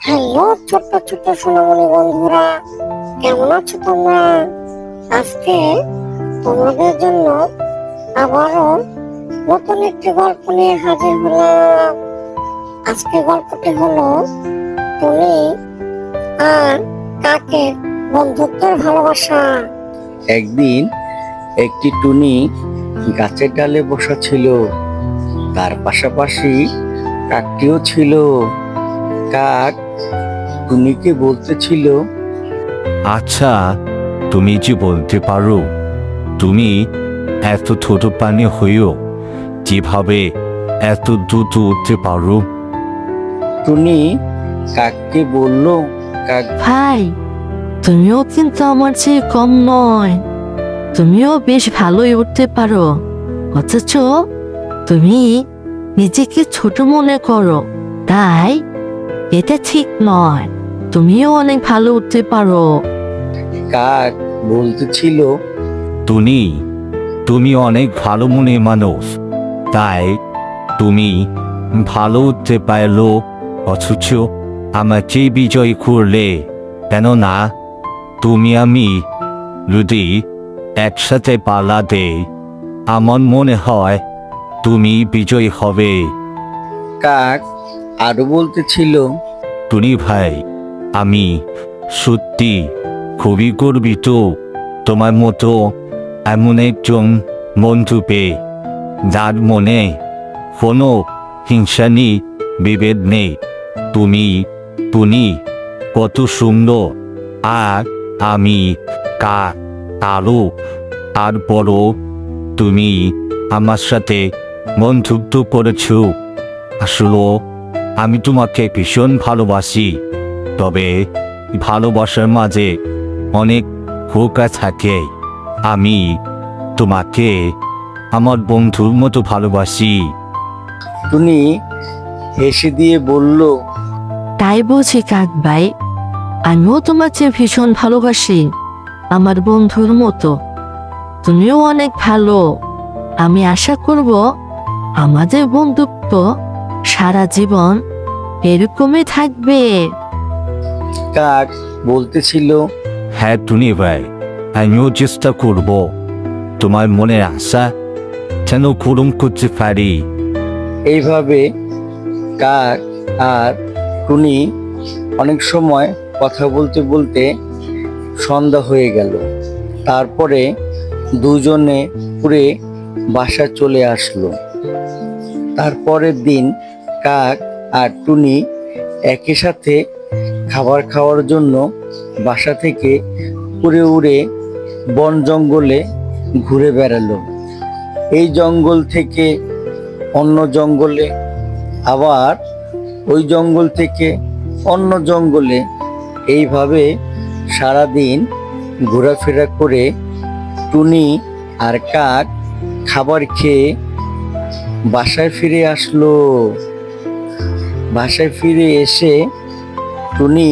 Hello ছোট্ট ছোট্ট সোনামণি বন্ধুরা, কেমন আছো তোমরা? আজকে তোমাদের জন্য আবারও নতুন একটি গল্প নিয়ে হাজির হলাম। আজকে গল্পটি হলো টুনি আর কাকের বন্ধুত্বের ভালোবাসা। একদিন একটি টুনি গাছের ডালে বসা ছিল, তার পাশাপাশি কাকটিও ছিল। কাক টুনিকে বলতেছিল, আচ্ছা, তুমি যে বলতে পারো তুমি এত ছোট প্রাণী হয়েও কিভাবে এত দ্রুত উঠতে পারো? টুনি কাককে বলল, কাক ভাই, তুমিও কিন্তু আমার চেয়ে কম নয়। তুমিও বেশ ভালোই উঠতে পারো, অথচ তুমি নিজেকে ছোট মনে করো, তাই এটা ঠিক নয়। তুমিও অনেক ভালো উঠতে পারো। কাক বলতেছিল, টুনি, তুমি অনেক ভালো মনের মানুষ, তাই তুমি ভালো উঠতে পারলো, অথচ আমাকে বিজয় করলে। কেননা তুমি আমি যদি একসাথে পাল্লা দেই, আমার মনে হয় তুমি বিজয়ী হবে। কাক আরো বলতেছিল, টুনি ভাই, আমি সত্যি খুবই গর্বিত তোমার মতো এমন একজন বন্ধু পেয়ে, যার মনে কোনো হিংসা নেই, বিভেদ নেই। টুনি কত সুন্দর, আর আমি কাক তারও। তারপরও তুমি আমার সাথে বন্ধুত্ব করেছ। আসলে আমি তোমাকে ভীষণ ভালোবাসি, তবে ভালোবাসার মাঝে অনেক খোকা থাকে। আমি তোমাকে আমার বন্ধুর মতো ভালোবাসি। টুনি হেসে দিয়ে বলল, তাই বলছি কাক ভাই, আমিও তোমার চেয়ে ভীষণ ভালোবাসি, আমার বন্ধুর মতো। তুমিও অনেক ভালো। আমি আশা করব আমাদের বন্ধুত্ব সারা জীবন এরকমই থাকবে। কাক বলতেছিল, হ্যাঁ টুনি ভাই, আমিও চেষ্টা করব তোমার মনের আশা যেন পূরণ করতে পারি। এইভাবে কাক আর টুনি অনেক সময় কথা বলতে বলতে সন্ধ্যা হয়ে গেল। তারপরে দুজনে উড়ে বাসা চলে আসলো। তারপরের দিন কাক আর টুনি একই সাথে খাবার খাওয়ার জন্য বাসা থেকে উড়ে উড়ে বন জঙ্গলে ঘুরে বেড়ালো। এই জঙ্গল থেকে অন্য জঙ্গলে, আবার ওই জঙ্গল থেকে অন্য জঙ্গলে, এইভাবে সারাদিন ঘোরাফেরা করে টুনি আর কাক খাবার খেয়ে বাসায় ফিরে আসলো। বাসায় ফিরে এসে টুনি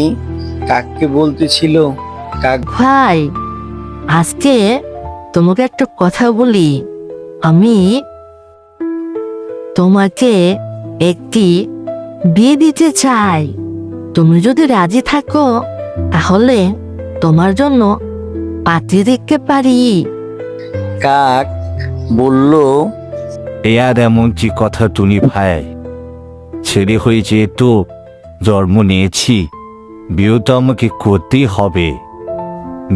কাককে বলতেছিল, কাক ভাই, আজকে তোমাকে একটা কথা বলি। আমি তোমাকে একটি বিয়ে দিতে চাই। তুমি যদি রাজি থাকো, তাহলে তোমার জন্য পাত্রী দেখতে পারি। কাক বলল, এ আর এমন কি কথা টুনি ভাই, ছেলে হয়ে যেহেতু জন্ম নিয়েছি, বিয়ে তো আমাকে করতেই হবে।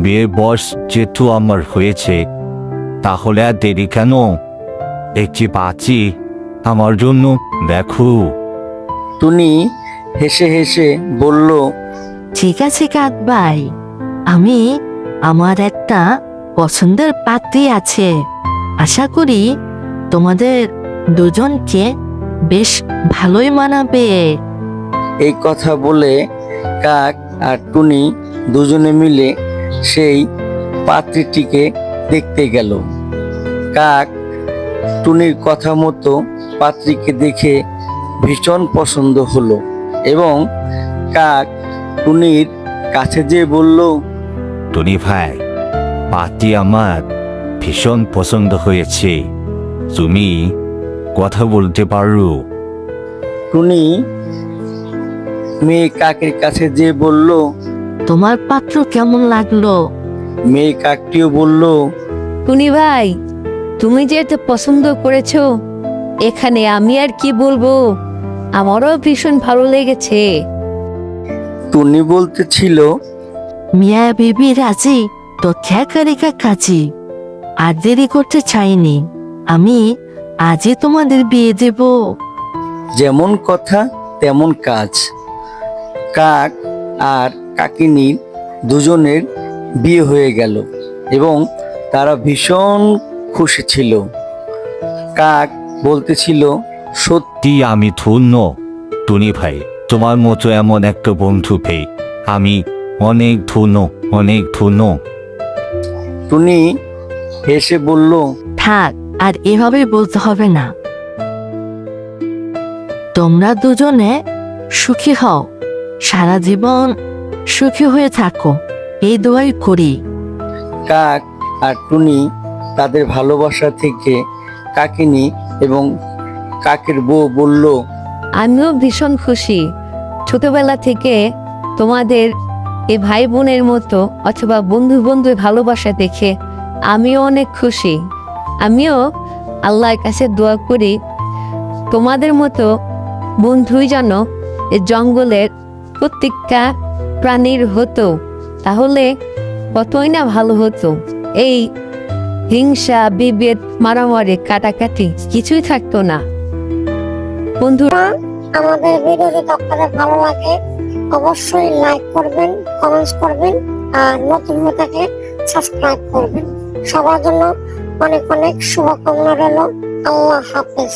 বিয়ের বয়স যেহেতু আমার হয়েছে, তাহলে আর দেরি কেন? একটি পাত্রী আমার জন্য দেখো। টুনি হেসে হেসে বলল, ঠিক আছে কাক ভাই, আমি আমার একটা পছন্দের পাত্রী আছে। আশা করি তোমাদের দুজনকে বেশ ভালোই মানাবে। এই কথা বলে কাক আর টুনি দুজনে মিলে সেই পাত্রীটিকে দেখতে গেল। কাক টুনির কথা মতো পাত্রীকে দেখে ভীষণ পছন্দ হলো এবং কাক টুনির কাছে যেয়ে বলল, টুনি ভাই, পাত্রী আমার ভীষণ পছন্দ হয়েছে, তুমি কথা বলতে পারো। টুনি মেয়ে কাকের কাছে যেয়ে বলল। তোমার পাত্র কেমন লাগলো? মেয়ে কাকটিও বলল। টুনি ভাই, তুমি যে এত পছন্দ করেছো, এখানে আমি আর কি বলবো, আমারও ভীষণ ভালো লেগেছে। টুনি বলতেছিল। মিয়া বিবি রাজি তো খ্যাকারিকা কাজী, আর দেরি করতে চাইনি। আমি আজই তোমাদের বিয়ে দেব। যেমন কথা তেমন কাজ। কাক আর কাকিনীর দুজনের বিয়ে হয়ে গেল এবং তারা ভীষণ খুশি ছিল। কাক বলতেছিল, সত্যি আমি ধন্য টুনি ভাই, তোমার মতো এমন একটা বন্ধু পেয়ে আমি অনেক ধন্য, অনেক ধন্য। টুনি হেসে বলল। থাক, আর এভাবে বলতে হবে না। তোমরা দুজনে সুখী হও, সারা জীবন সুখী হয়ে থাকো, এই দোয়াই করি। কাক আর টুনি তাদের ভালোবাসা থেকে কাকিনী এবং কাকের বউ বলল। আমিও ভীষণ খুশি, ছোটবেলা থেকে তোমাদের এই ভাই বোনের মতো অথবা বন্ধু বন্ধুর ভালোবাসা দেখে আমিও অনেক খুশি। আমিও আল্লাহর কাছে দোয়া করি তোমাদের মতো বন্ধুই যেন এই জঙ্গলের প্রত্যেকটা প্রাণীর হতো, তাহলে কতই না ভালো হতো। এই হিংসা, বিভেদ, মারামারি, কাটাকাটি কিছুই থাকতো না। বন্ধুরা, আমাদের ভিডিও যদি আপনাদের ভালো লাগে অবশ্যই লাইক করবেন, কমেন্টস করবেন, আর নতুন হয়ে থাকলে সাবস্ক্রাইব করবেন। সবার জন্য অনেক অনেক শুভকামনা রইল। আল্লাহ হাফেজ।